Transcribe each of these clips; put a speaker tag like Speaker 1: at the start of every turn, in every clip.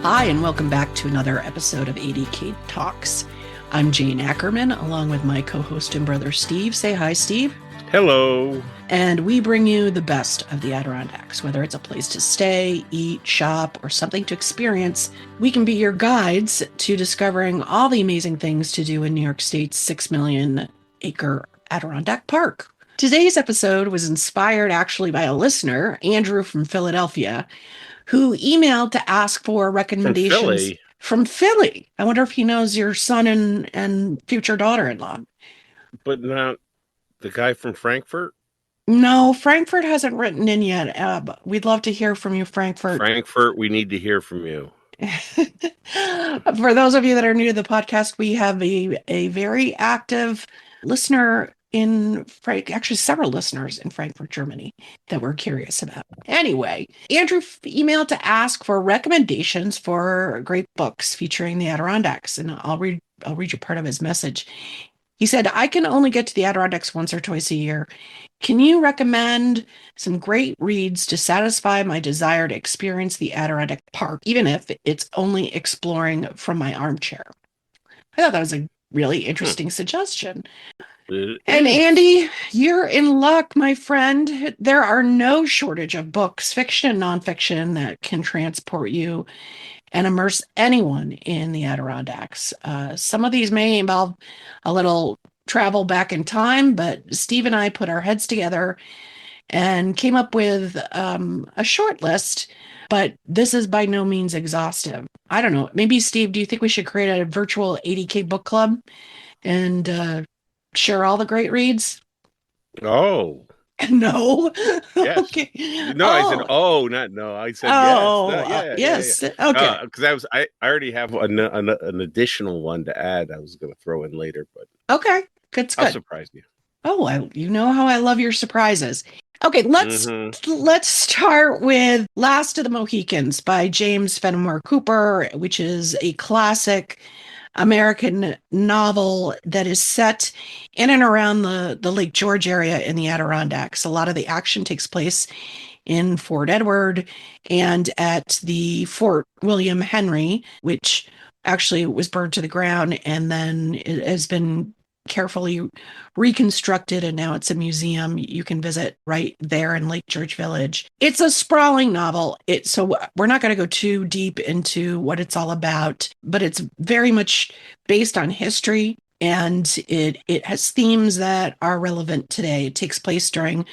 Speaker 1: Hi, and welcome back to another episode of ADK Talks. I'm Jane Ackerman, along with my co-host and brother Steve. Say hi, Steve.
Speaker 2: Hello.
Speaker 1: And we bring you the best of the Adirondacks. Whether it's a place to stay, eat, shop, or something to experience, we can be your guides to discovering all the amazing things to do in New York State's 6 million acre Adirondack Park. Today's episode was inspired actually by a listener, Andrew from Philadelphia, who emailed to ask for recommendations from Philly. I wonder if he knows your son and future daughter-in-law.
Speaker 2: But not the guy from Frankfurt?
Speaker 1: No, Frankfurt hasn't written in yet. But we'd love to hear from you, Frankfurt.
Speaker 2: Frankfurt, we need to hear from you.
Speaker 1: For those of you that are new to the podcast, we have a very active listener in actually several listeners in Frankfurt, Germany that we're curious about. Anyway, Andrew emailed to ask for recommendations for great books featuring the Adirondacks, and I'll read you part of his message. He said, I can only get to the Adirondacks once or twice a year. Can you recommend some great reads to satisfy my desire to experience the Adirondack Park, even if it's only exploring from my armchair? I thought that was a really interesting suggestion. And Andy, you're in luck, my friend. There are no shortage of books, fiction and nonfiction, that can transport you and immerse anyone in the Adirondacks. Some of these may involve a little travel back in time, but Steve and I put our heads together and came up with a short list, but this is by no means exhaustive. I don't know. Maybe, Steve, do you think we should create a virtual ADK book club and share all the great reads?
Speaker 2: Oh.
Speaker 1: No.
Speaker 2: Yes.
Speaker 1: Okay.
Speaker 2: No, I said, not no. I said,
Speaker 1: yes.
Speaker 2: Yeah.
Speaker 1: Okay.
Speaker 2: Because I already have an additional one to add I was going to throw in later, but
Speaker 1: okay. Good.
Speaker 2: I'll surprise you.
Speaker 1: Oh, you know how I love your surprises. Okay, let's start with Last of the Mohicans by James Fenimore Cooper, which is a classic American novel that is set in and around the Lake George area in the Adirondacks. A lot of the action takes place in Fort Edward and at the Fort William Henry, which actually was burned to the ground and then it has been carefully reconstructed, and now it's a museum you can visit right there in Lake George Village. It's a sprawling novel. So we're not going to go too deep into what it's all about, but it's very much based on history, and it has themes that are relevant today. It takes place during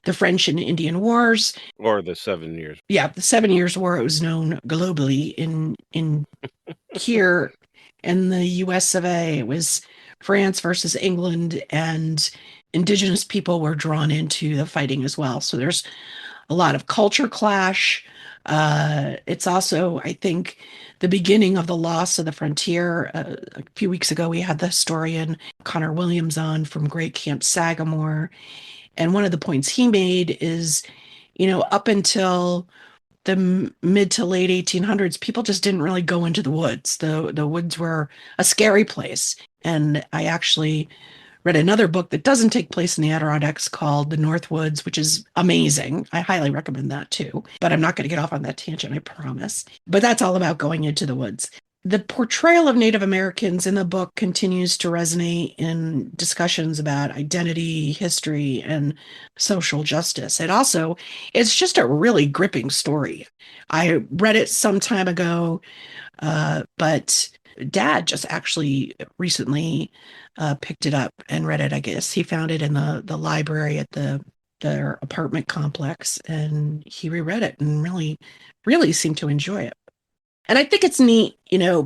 Speaker 1: the French and Indian Wars.
Speaker 2: Or the 7 Years.
Speaker 1: Yeah, the 7 Years' War. It was known globally in here in the US of A. It was France versus England, and indigenous people were drawn into the fighting as well. So there's a lot of culture clash. It's also, I think, the beginning of the loss of the frontier. A few weeks ago, we had the historian Connor Williams on from Great Camp Sagamore. And one of the points he made is, up until the mid to late 1800s, people just didn't really go into the woods. The woods were a scary place. And I actually read another book that doesn't take place in the Adirondacks called The North Woods, which is amazing. I highly recommend that too. But I'm not going to get off on that tangent, I promise. But that's all about going into the woods. The portrayal of Native Americans in the book continues to resonate in discussions about identity, history, and social justice. It's just a really gripping story. I read it some time ago, but Dad just actually recently picked it up and read it. I guess he found it in the library at their apartment complex, and he reread it and really, really seemed to enjoy it. And I think it's neat,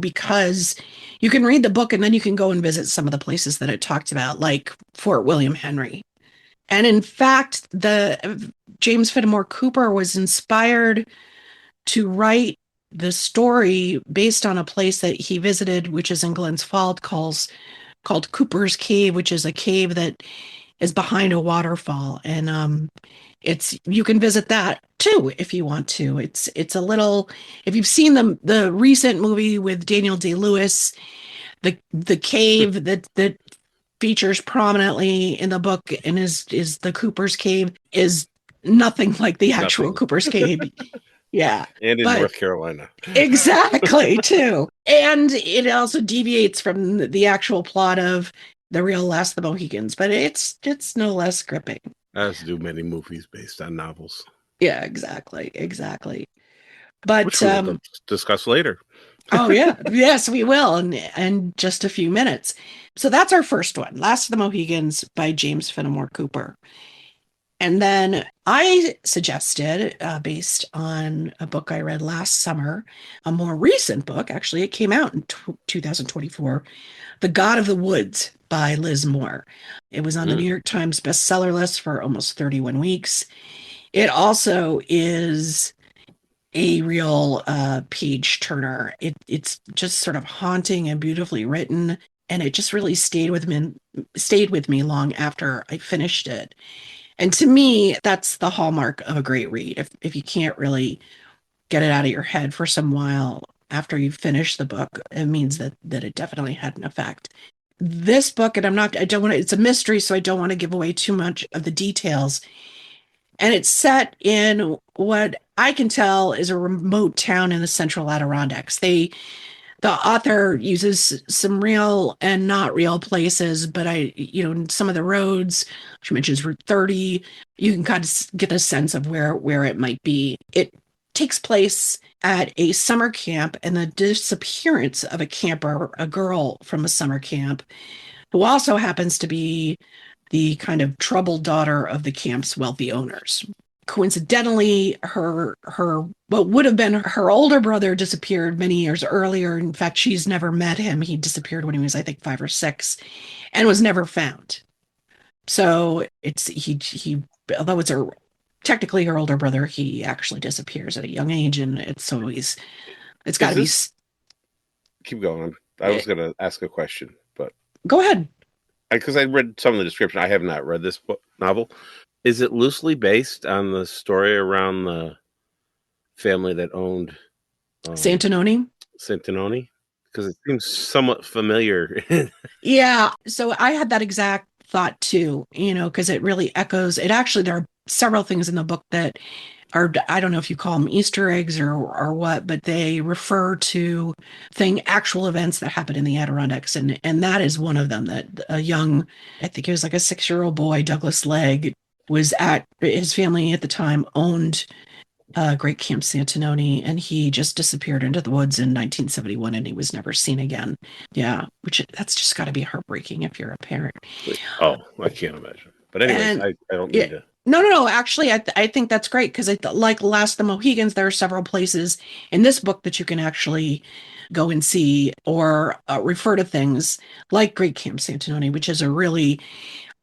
Speaker 1: because you can read the book and then you can go and visit some of the places that it talked about, like Fort William Henry. And in fact, James Fenimore Cooper was inspired to write the story based on a place that he visited, which is in Glens Falls, called Cooper's Cave, which is a cave that is behind a waterfall. And you can visit that too if you want to. It's a little, if you've seen the recent movie with Daniel Day-Lewis, the cave that features prominently in the book and is the Cooper's Cave is nothing like the actual Cooper's Cave. Yeah.
Speaker 2: And in
Speaker 1: But
Speaker 2: North Carolina.
Speaker 1: exactly, too. And it also deviates from the actual plot of the real Last of the Mohicans, but it's no less gripping.
Speaker 2: As do many movies based on novels,
Speaker 1: Yeah, exactly, exactly. But
Speaker 2: which we will discuss later.
Speaker 1: oh yeah, yes, we will in just a few minutes. So that's our first one, Last of the Mohicans by James Fenimore Cooper. And then I suggested, based on a book I read last summer, a more recent book. Actually, it came out in 2024, The God of the Woods by Liz Moore. It was on the New York Times bestseller list for almost 31 weeks. It also is a real page turner. It's just sort of haunting and beautifully written, and it just really stayed with me long after I finished it. And to me, that's the hallmark of a great read. If you can't really get it out of your head for some while after you've finished the book, it means that it definitely had an effect. This book, and I don't want to, it's a mystery, so I don't want to give away too much of the details. And it's set in what I can tell is a remote town in the central Adirondacks. The author uses some real and not real places, but some of the roads, she mentions Route 30, you can kind of get a sense of where it might be. It takes place at a summer camp, and the disappearance of a camper, a girl from a summer camp, who also happens to be the kind of troubled daughter of the camp's wealthy owners. Coincidentally, her what would have been her older brother disappeared many years earlier. In fact, she's never met him. He disappeared when he was, I think, 5 or 6, and was never found. So it's he although technically her older brother, he actually disappears at a young age, and it's always it's got to be.
Speaker 2: Keep going. I was going to ask a question, but
Speaker 1: Go ahead.
Speaker 2: Because I read some of the description. I have not read this novel. Is it loosely based on the story around the family that owned
Speaker 1: Santanoni?
Speaker 2: Santanoni? Because it seems somewhat familiar.
Speaker 1: Yeah. So I had that exact thought too, because it really echoes. There are several things in the book that are, I don't know if you call them Easter eggs or what, but they refer to actual events that happened in the Adirondacks. And that is one of them, that a young, I think it was like a 6-year-old boy, Douglas Legg, his family at the time owned Great Camp Santanoni, and he just disappeared into the woods in 1971, and he was never seen again. Yeah, that's just got to be heartbreaking if you're a parent.
Speaker 2: Oh, I can't imagine. But anyways, I don't need to.
Speaker 1: No. Actually, I think that's great because like Last of the Mohicans, there are several places in this book that you can actually go and see or refer to things like Great Camp Santanoni, which is a really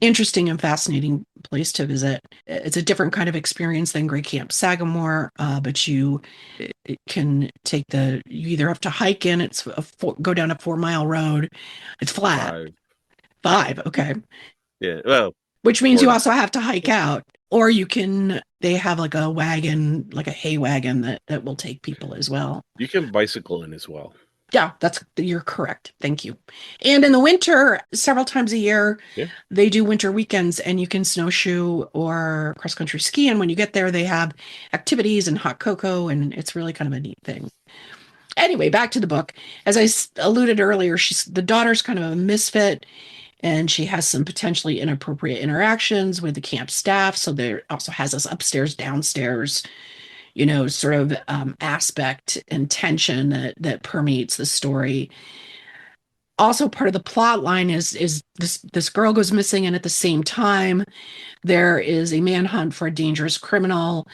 Speaker 1: interesting and fascinating place to visit. It's a different kind of experience than Great Camp Sagamore, but it can you either have to hike in, go down a 4-mile road. It's flat. 5, okay.
Speaker 2: Yeah, well.
Speaker 1: Which means you also have to hike out, or they have like a wagon, like a hay wagon that will take people as well.
Speaker 2: You can bicycle in as well.
Speaker 1: Yeah, you're correct. Thank you. And in the winter, several times a year, they do winter weekends, and you can snowshoe or cross-country ski. And when you get there, they have activities and hot cocoa, and it's really kind of a neat thing. Anyway, back to the book. As I alluded earlier, the daughter's kind of a misfit, and she has some potentially inappropriate interactions with the camp staff. So there also has this upstairs, downstairs, sort of aspect and tension that permeates the story. Also, part of the plot line is this girl goes missing, and at the same time, there is a manhunt for a dangerous criminal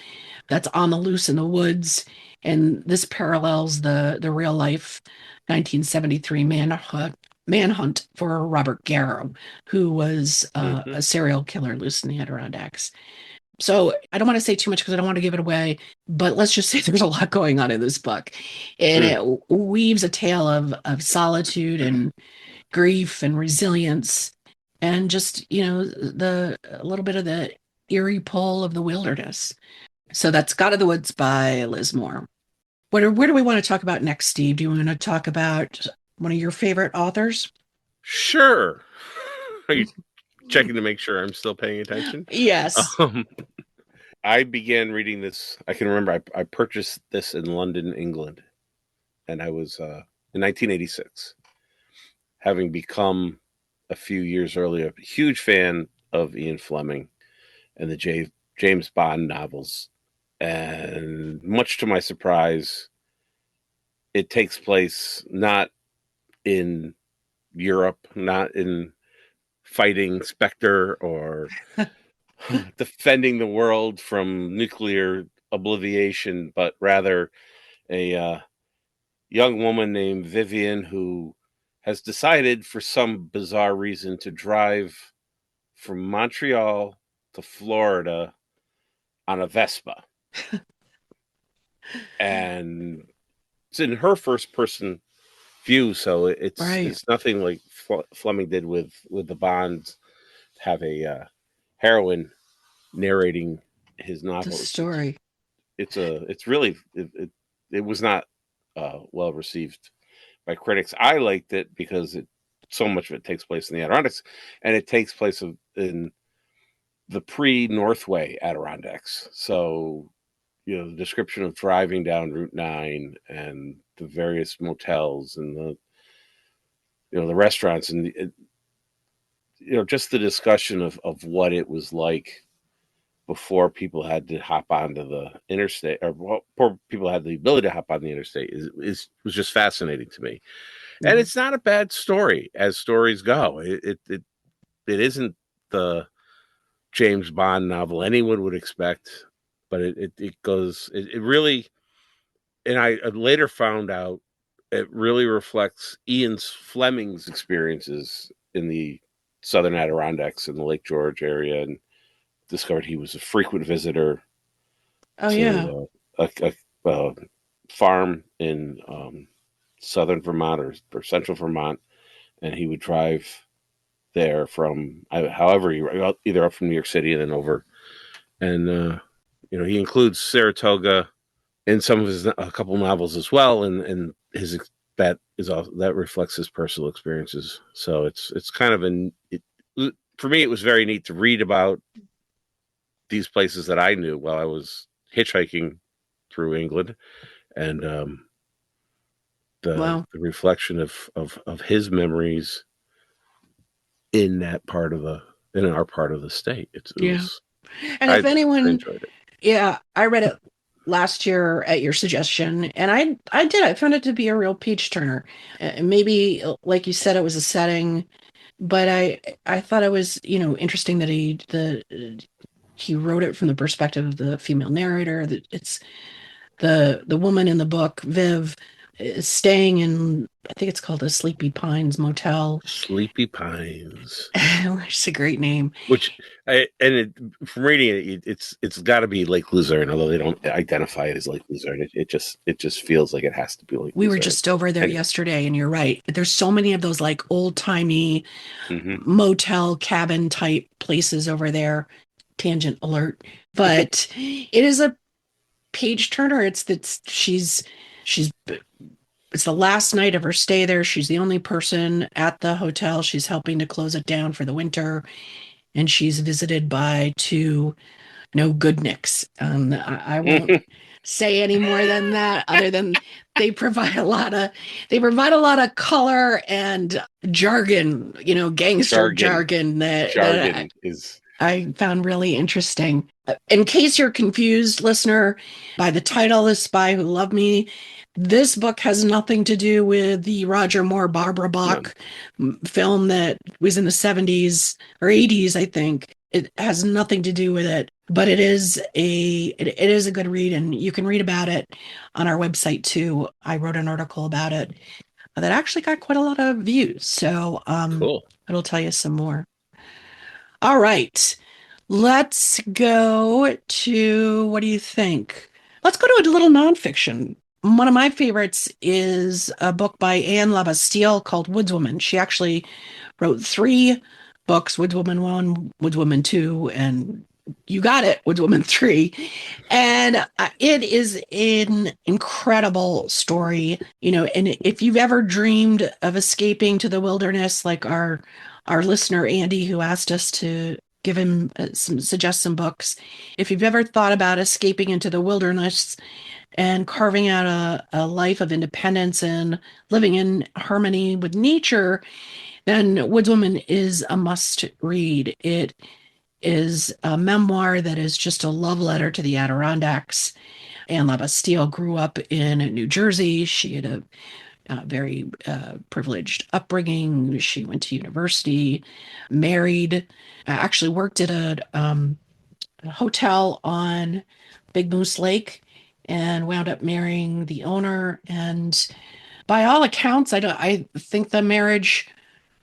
Speaker 1: that's on the loose in the woods, and this parallels the real life 1973 manhunt for Robert Garrow, who was a serial killer loose in the Adirondacks. So I don't want to say too much because I don't want to give it away, but let's just say there's a lot going on in this book. And it weaves a tale of solitude and grief and resilience, and just, a little bit of the eerie pull of the wilderness. So that's God of the Woods by Liz Moore. Where do we want to talk about next, Steve? Do you want to talk about one of your favorite authors?
Speaker 2: Sure. Are you checking to make sure I'm still paying attention?
Speaker 1: Yes.
Speaker 2: I began reading this. I can remember I purchased this in London, England, and I was in 1986, having become a few years earlier a huge fan of Ian Fleming and the James Bond novels. And much to my surprise, it takes place not in Europe, not in fighting Spectre or defending the world from nuclear oblivion, but rather a young woman named Vivian who has decided for some bizarre reason to drive from Montreal to Florida on a Vespa. And it's in her first person view, so
Speaker 1: Right.
Speaker 2: it's nothing like Fleming did with the Bonds, have a heroine narrating his
Speaker 1: The
Speaker 2: novel.
Speaker 1: story.
Speaker 2: It's really it was not well received by critics. I liked it because so much of it takes place in the Adirondacks, and it takes place in the pre-Northway Adirondacks. So, the description of driving down Route 9 and the various motels and the restaurants and just the discussion of what it was like before people had to hop onto the interstate, or before people had the ability to hop on the interstate, was just fascinating to me. And
Speaker 1: Mhm.
Speaker 2: it's not a bad story as stories go. It isn't the James Bond novel anyone would expect, but it goes, it really, and I later found out it really reflects Ian Fleming's experiences in the Southern Adirondacks in the Lake George area, and discovered he was a frequent visitor
Speaker 1: Oh yeah.
Speaker 2: to a farm in southern Vermont or central Vermont, and he would drive there from however either up from New York City and then over, and he includes Saratoga in some of his a couple novels as well, and his that reflects his personal experiences. So it's kind of for me it was very neat to read about these places that I knew while I was hitchhiking through England, and the
Speaker 1: Well,
Speaker 2: reflection of his memories in our part of the state. It
Speaker 1: yeah.
Speaker 2: was
Speaker 1: And
Speaker 2: I
Speaker 1: if anyone,
Speaker 2: enjoyed it.
Speaker 1: yeah, I read it last year at your suggestion, and I did. I found it to be a real page turner. Maybe, like you said, it was a setting, but I thought it was, interesting that he wrote it from the perspective of the female narrator. That it's the woman in the book, Viv, is staying in, I think it's called the Sleepy Pines Motel,
Speaker 2: Sleepy Pines,
Speaker 1: which is a great name.
Speaker 2: from reading it's got to be Lake Luzerne, although they don't identify it as Lake Luzerne. It just feels like it has to be Lake
Speaker 1: We were
Speaker 2: Luzerne.
Speaker 1: just over there
Speaker 2: And
Speaker 1: yesterday, and you're right. There's so many of those like old-timey
Speaker 2: mm-hmm.
Speaker 1: motel cabin type places over there. Tangent alert. But it is a page turner. She's it's the last night of her stay there. She's the only person at the hotel. She's helping to close it down for the winter, and she's visited by two no good nicks. I won't say any more than that, other than they provide a lot of color and jargon, gangster
Speaker 2: jargon
Speaker 1: jargon that
Speaker 2: jargon is
Speaker 1: I found really interesting. In case you're confused, listener, by the title, The Spy Who Loved Me, this book has nothing to do with the Roger Moore, Barbara
Speaker 2: none.
Speaker 1: Bach film that was in the 70s or 80s, I think. It has nothing to do with it, but it is a good read, and you can read about it on our website too. I wrote an article about it that actually got quite a lot of views, so
Speaker 2: Cool.
Speaker 1: it'll tell you some more. All right. Let's go to, what do you think? Let's go to a little nonfiction. One of my favorites is a book by Anne Labastille called Woodswoman. She actually wrote three books, Woodswoman 1, Woodswoman 2, and you got it, Woodswoman 3. And it is an incredible story, and if you've ever dreamed of escaping to the wilderness, like our listener Andy, who asked us to give him suggest some books. If you've ever thought about escaping into the wilderness and carving out a life of independence and living in harmony with nature, then Woodswoman is a must read. It is a memoir that is just a love letter to the Adirondacks. Anne LaBastille grew up in New Jersey. She had a very privileged upbringing. She went to university, married, actually worked at a hotel on Big Moose Lake, and wound up marrying the owner. And by all accounts, I think the marriage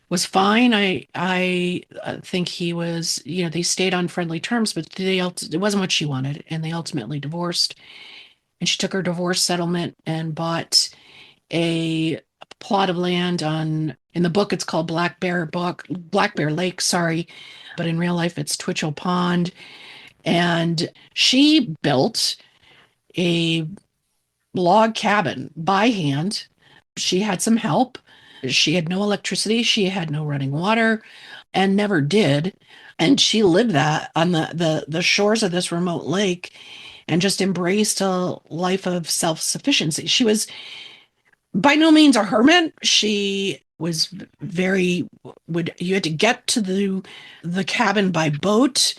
Speaker 1: was fine. I think he was, they stayed on friendly terms, but it wasn't what she wanted, and they ultimately divorced. And she took her divorce settlement and bought a plot of land on, in the book it's called Black Bear Lake, sorry, but in real life it's Twitchell Pond. And she built a log cabin by hand. She had some help. She had no electricity, she had no running water, and never did. And she lived that on the shores of this remote lake and just embraced a life of self-sufficiency. She was by no means a hermit. She was very would you had to get to the cabin by boat.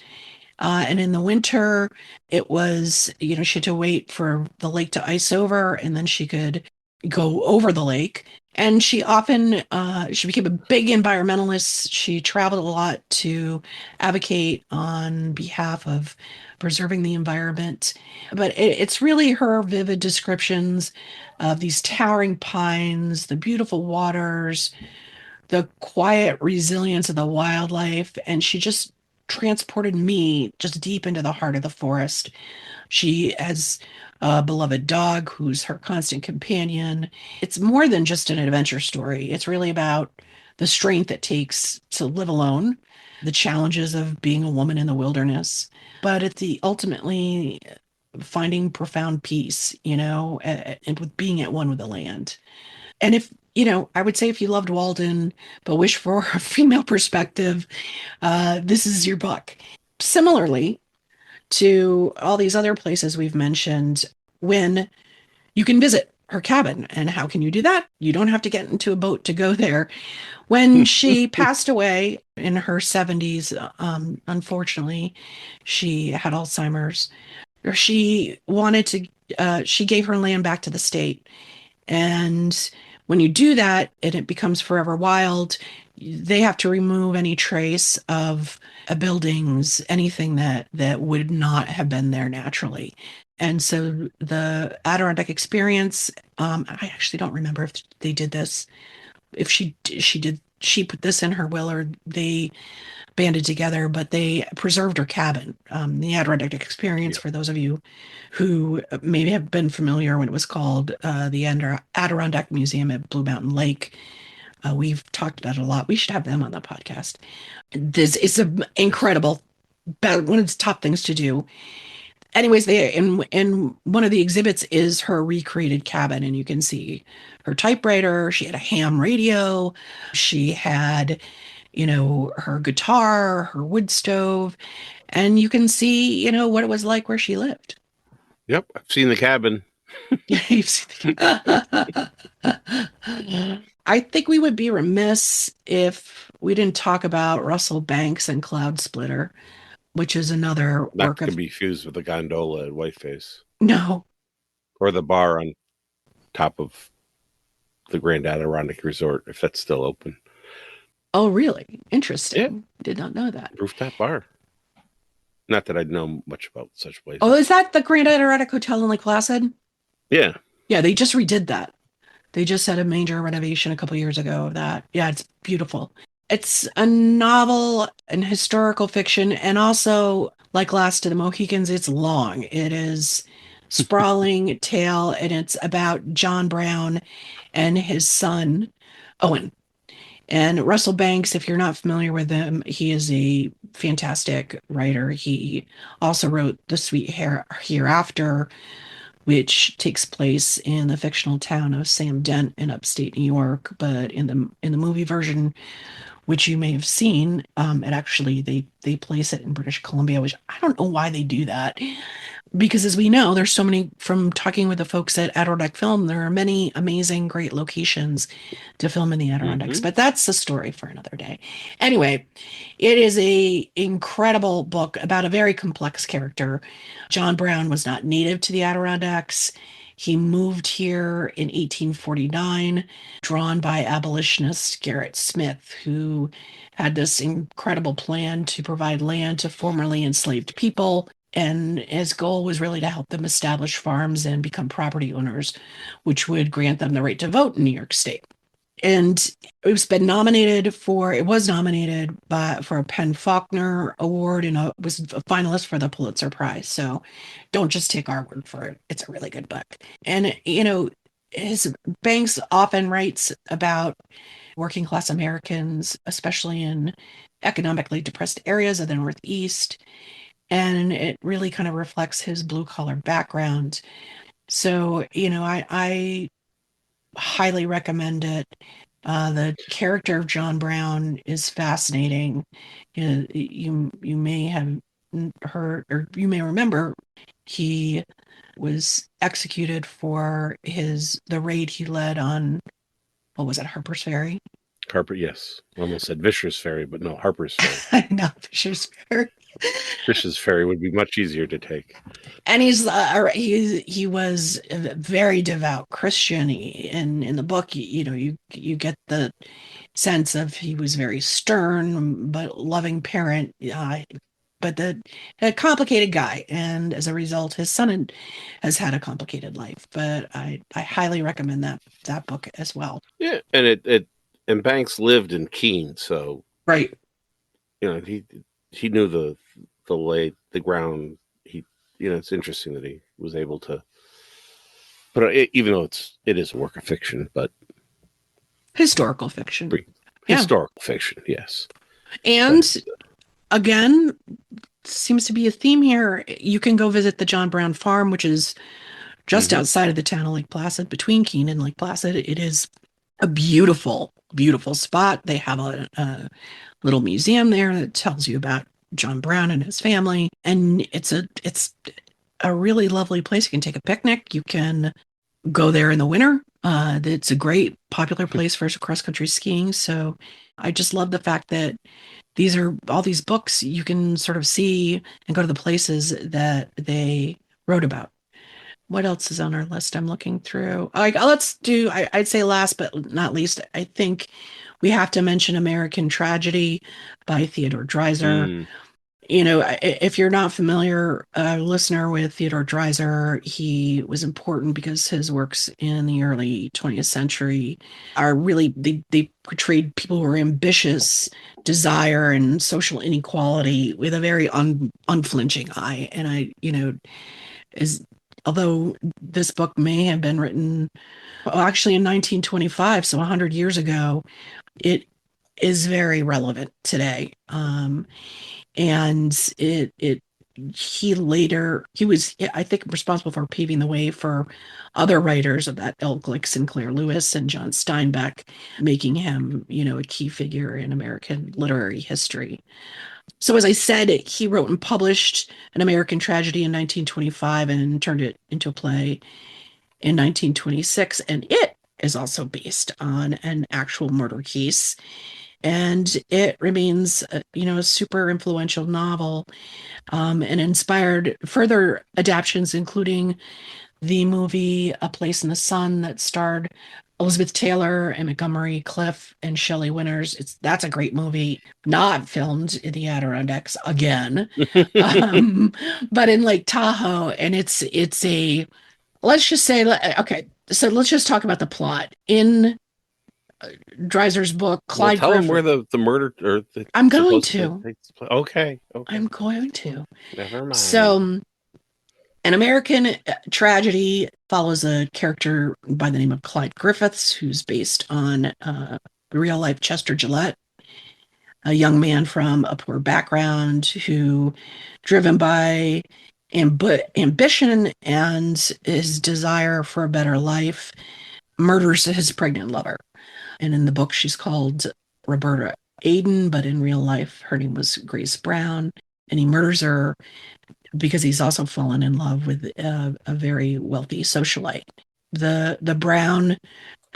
Speaker 1: And in the winter, it was, she had to wait for the lake to ice over and then she could go over the lake. And she became a big environmentalist. She traveled a lot to advocate on behalf of preserving the environment. But it's really her vivid descriptions of these towering pines, the beautiful waters, the quiet resilience of the wildlife. And she just transported me just deep into the heart of the forest. She has a beloved dog who's her constant companion. It's more than just an adventure story. It's really about the strength it takes to live alone, the challenges of being a woman in the wilderness, but at the ultimately finding profound peace, and with being at one with the land. And if, I would say if you loved Walden, but wish for a female perspective, this is your book. Similarly to all these other places we've mentioned, when you can visit her cabin. And how can you do that? You don't have to get into a boat to go there. When she passed away in her 70s, unfortunately, she had Alzheimer's. She gave her land back to the state. And when you do that and it becomes forever wild, they have to remove any trace of buildings, anything that would not have been there naturally. And so the Adirondack experience, I actually don't remember if they did this, if she put this in her will or they banded together, but they preserved her cabin. The Adirondack experience,
Speaker 2: Yeah.
Speaker 1: for those of you who maybe have been familiar when it was called the Adirondack Museum at Blue Mountain Lake. We've talked about it a lot. We should have them on the podcast. This is an incredible, one of the top things to do. Anyways, in one of the exhibits is her recreated cabin, and you can see her typewriter. She had a ham radio. She had, her guitar, her wood stove, and you can see, what it was like where she lived.
Speaker 2: Yep, I've seen the cabin.
Speaker 1: You've seen I think we would be remiss if we didn't talk about Russell Banks and Cloudsplitter, which is another
Speaker 2: Not
Speaker 1: work
Speaker 2: to
Speaker 1: of
Speaker 2: be confused with the gondola at Whiteface
Speaker 1: no.
Speaker 2: or the bar on top of the Grand Adirondack Resort, if that's still open.
Speaker 1: Oh, really?
Speaker 2: Yeah,
Speaker 1: Interesting. Did not know that.
Speaker 2: rooftop bar. Not that I know much about such
Speaker 1: Oh,
Speaker 2: places.
Speaker 1: is that the Grand Adirondack Hotel in Lake Placid?
Speaker 2: Yeah,
Speaker 1: Yeah, they just redid that. They just had a major renovation a couple years ago of that. Yeah, it's beautiful. It's a novel and historical fiction, and also, like Last of the Mohicans, it's long. It is sprawling tale, and it's about John Brown and his son, Owen. And Russell Banks, if you're not familiar with him, he is a fantastic writer. He also wrote The Sweet Hereafter, which takes place in the fictional town of Sam Dent in upstate New York. But in the movie version, which you may have seen. It actually they place it in British Columbia, which I don't know why they do that. Because as we know, there's so many from talking with the folks at Adirondack Film, there are many amazing, great locations to film in the Adirondacks,
Speaker 2: Hmm.
Speaker 1: but that's a story for another day. Anyway, it is a incredible book about a very complex character. John Brown was not native to the Adirondacks. He moved here in 1849, drawn by abolitionist Garrett Smith, who had this incredible plan to provide land to formerly enslaved people. And his goal was really to help them establish farms and become property owners, which would grant them the right to vote in New York State. And it was nominated for a Penn Faulkner Award and was a finalist for the Pulitzer Prize. So don't just take our word for it. It's a really good book. And, his Banks often writes about working class Americans, especially in economically depressed areas of the Northeast. And it really kind of reflects his blue collar background. So, I highly recommend it. The character of John Brown is fascinating. You may have heard, or you may remember, he was executed for the raid he led on, what was it, Harper's Ferry?
Speaker 2: Harper, yes. Almost said Vicious Ferry, but no, Harper's Ferry.
Speaker 1: No, Fisher's Ferry.
Speaker 2: Vicious Ferry would be much easier to take.
Speaker 1: And he was a very devout Christian. In the book, you get the sense of he was very stern but loving parent, but a complicated guy, and as a result, his son has had a complicated life. But I highly recommend that book as well.
Speaker 2: Yeah, and and Banks lived in Keene, so
Speaker 1: Right.
Speaker 2: He knew the ground. It's interesting that he was able to. But even though it is a work of fiction, but
Speaker 1: Historical fiction. Yeah.
Speaker 2: historical fiction, yes.
Speaker 1: And again, seems to be a theme here. You can go visit the John Brown Farm, which is just outside of the town of Lake Placid, between Keene and Lake Placid. It is a beautiful, beautiful spot. They have a little museum there that tells you about John Brown and his family, and it's a really lovely place. You can take a picnic. You can go there in the winter. It's a great popular place for cross country skiing. So I just love the fact that these are all these books you can sort of see and go to the places that they wrote about. What else is on our list? I'm looking through. Let's do, I'd say last but not least, I think we have to mention American Tragedy by Theodore Dreiser.
Speaker 2: Mm.
Speaker 1: If you're not familiar, listener, with Theodore Dreiser, he was important because his works in the early 20th century are really, they portrayed people who are ambitious, desire, and social inequality with a very unflinching eye. And although this book may have been written, well, actually in 1925, so 100 years ago, it is very relevant today. And he was, I think, responsible for paving the way for other writers of that ilk, like Sinclair Lewis and John Steinbeck, making him, a key figure in American literary history. So, as I said, he wrote and published An American Tragedy in 1925 and turned it into a play in 1926. And it is also based on an actual murder case. And it remains, a super influential novel, and inspired further adaptations, including the movie A Place in the Sun that starred Elizabeth Taylor and Montgomery Clift and Shelley Winters. That's a great movie, not filmed in the Adirondacks again, but in Lake Tahoe. And it's let's just say, okay, so let's just talk about the plot. In Dreiser's book,
Speaker 2: Well,
Speaker 1: Clyde
Speaker 2: tell him where
Speaker 1: Griffith.
Speaker 2: the murder or the
Speaker 1: I'm going
Speaker 2: supposed
Speaker 1: to.
Speaker 2: takes place. Okay.
Speaker 1: I'm going to.
Speaker 2: Never mind.
Speaker 1: So, An American Tragedy follows a character by the name of Clyde Griffiths, who's based on real life Chester Gillette, a young man from a poor background who, driven by ambition and his desire for a better life, murders his pregnant lover. And in the book, she's called Roberta Aiden, but in real life, her name was Grace Brown. And he murders her because he's also fallen in love with a very wealthy socialite. The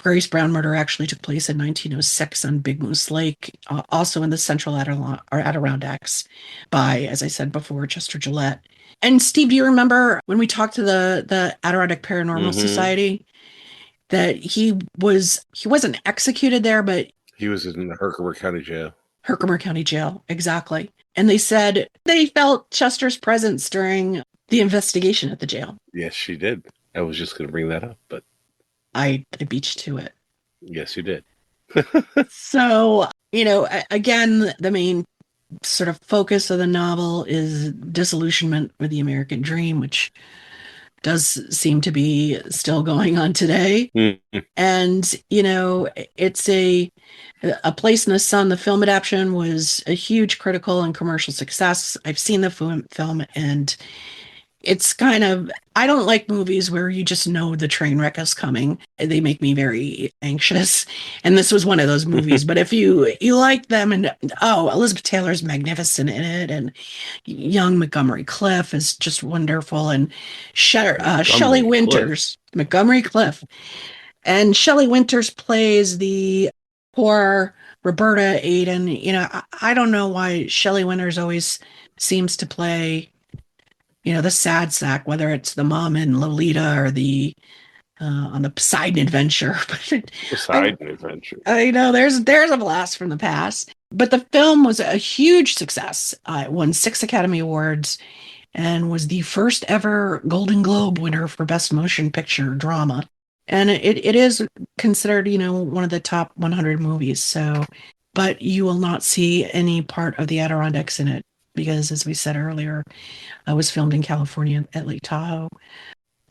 Speaker 1: Grace Brown murder actually took place in 1906 on Big Moose Lake, also in the central Adirondacks, by, as I said before, Chester Gillette. And Steve, do you remember when we talked to the Adirondack Paranormal
Speaker 2: Mm-hmm.
Speaker 1: Society that he wasn't executed there, but
Speaker 2: He was in the Herkimer County Jail.
Speaker 1: Herkimer County Jail, exactly. And they said they felt Chester's presence during the investigation at the jail.
Speaker 2: Yes, she did. I was just going to bring that up, but
Speaker 1: I beat you to it.
Speaker 2: yes, you did.
Speaker 1: So, again, the main sort of focus of the novel is disillusionment with the American dream, which does seem to be still going on today.
Speaker 2: Mm-hmm.
Speaker 1: And, it's a Place in the Sun. The film adaptation was a huge critical and commercial success. I've seen the film, and it's kind of, I don't like movies where you just know the train wreck is coming. They make me very anxious. And this was one of those movies. But if you like them, and Elizabeth Taylor's magnificent in it, and young Montgomery Cliff is just wonderful, and Shelley
Speaker 2: Montgomery Cliff.
Speaker 1: Winters, Montgomery Cliff, and Shelley Winters plays the poor Roberta Aiden. I don't know why Shelley Winters always seems to play the sad sack, whether it's the mom in Lolita or the on the Poseidon Adventure. But I,
Speaker 2: Poseidon Adventure.
Speaker 1: I know there's a blast from the past. But the film was a huge success. It won 6 Academy Awards and was the first ever Golden Globe winner for Best Motion Picture Drama. And it is considered, one of the top 100 movies. So, but you will not see any part of the Adirondacks in it because, as we said earlier, I was filmed in California at Lake Tahoe.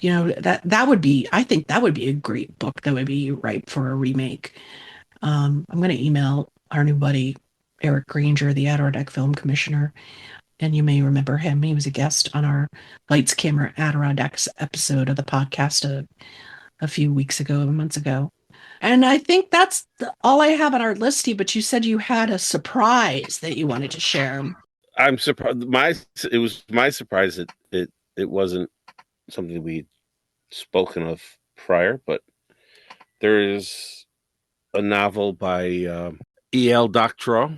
Speaker 1: That would be, I think that would be a great book that would be ripe for a remake. I'm going to email our new buddy, Eric Granger, the Adirondack Film Commissioner. And you may remember him. He was a guest on our Lights Camera Adirondacks episode of the podcast a few months ago. And I think that's all I have on our listy, but you said you had a surprise that you wanted to share.
Speaker 2: I'm surprised. It was my surprise that it wasn't something we'd spoken of prior, but there is a novel by E.L. Doctorow.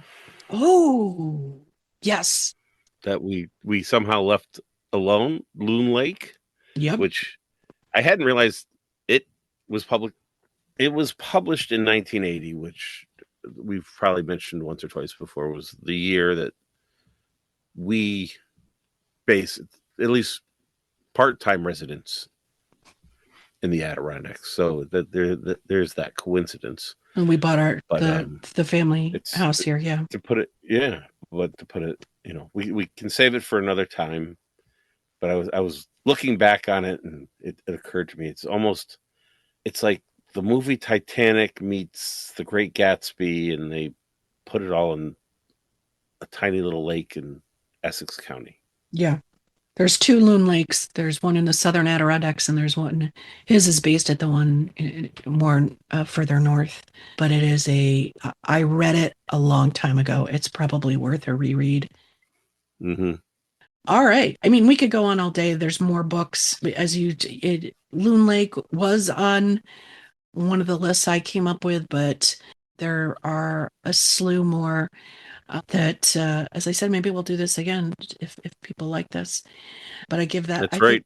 Speaker 1: Oh, yes.
Speaker 2: That we somehow left alone, Loon Lake.
Speaker 1: Yep.
Speaker 2: Which I hadn't realized it was public. It was published in 1980, which we've probably mentioned once or twice before, was the year that we base at least part-time residents in the Adirondacks. So there's that coincidence.
Speaker 1: And we bought the family house here, yeah.
Speaker 2: To put it, we can save it for another time. But I was looking back on it, and it occurred to me, it's like the movie Titanic meets The Great Gatsby, and they put it all in a tiny little lake in Essex County.
Speaker 1: Yeah. There's 2 Loon Lakes. There's one in the southern Adirondacks, and there's one. His is based at the one more further north. But it is I read it a long time ago. It's probably worth a reread.
Speaker 2: Mm-hmm.
Speaker 1: All right. I mean, we could go on all day. There's more books. Loon Lake was on one of the lists I came up with, but there are a slew more that, as I said, maybe we'll do this again if people like this. But I give that.
Speaker 2: That's right.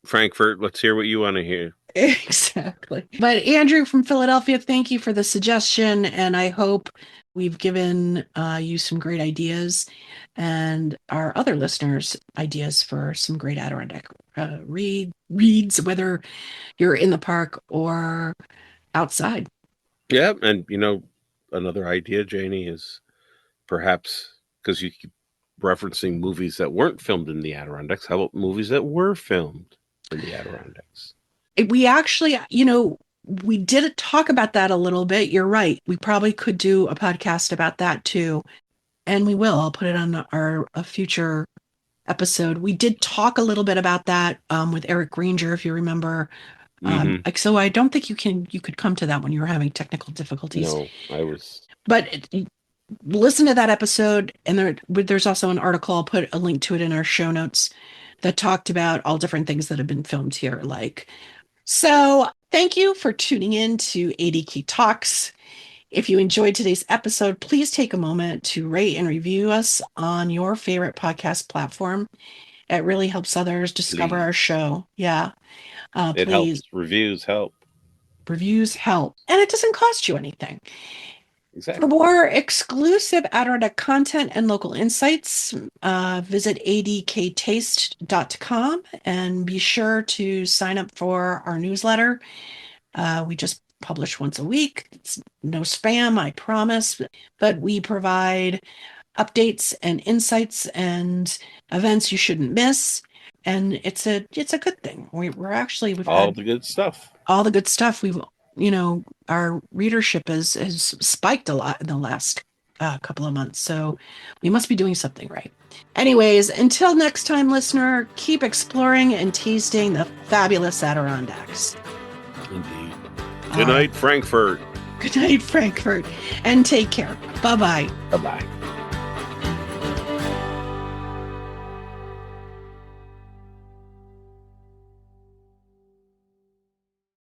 Speaker 2: Frankfurt, let's hear what you want to hear.
Speaker 1: Exactly. But Andrew from Philadelphia, thank you for the suggestion. And I hope we've given you some great ideas and our other listeners ideas for some great Adirondack reads, whether you're in the park or outside.
Speaker 2: Yeah. And, another idea, Janie, is perhaps, because you keep referencing movies that weren't filmed in the Adirondacks, how about movies that were filmed in the Adirondacks?
Speaker 1: We actually, we did talk about that a little bit. You're right. We probably could do a podcast about that too. And we will. I'll put it on a future episode. We did talk a little bit about that with Eric Granger, if you remember. So I don't think you could come to that when you were having technical difficulties.
Speaker 2: No, I was.
Speaker 1: But listen to that episode, and there's also an article. I'll put a link to it in our show notes that talked about all different things that have been filmed here. So thank you for tuning in to ADK Talks. If you enjoyed today's episode, please take a moment to rate and review us on your favorite podcast platform. It really helps others discover our show. Yeah.
Speaker 2: It
Speaker 1: Please.
Speaker 2: helps. Reviews help.
Speaker 1: Reviews help. And it doesn't cost you anything.
Speaker 2: Exactly.
Speaker 1: For more exclusive Adirondack content and local insights, visit adktaste.com and be sure to sign up for our newsletter. We just publish once a week. It's no spam, I promise, but we provide updates and insights and events you shouldn't miss. And it's a good thing. We've
Speaker 2: All
Speaker 1: had
Speaker 2: the good stuff.
Speaker 1: all the good stuff. Our readership has spiked a lot in the last couple of months. So we must be doing something right. Anyways, until next time, listener, keep exploring and tasting the fabulous Adirondacks.
Speaker 2: Indeed. Good night, Frankfurt.
Speaker 1: Good night, Frankfurt. And take care. Bye-bye.
Speaker 2: Bye-bye.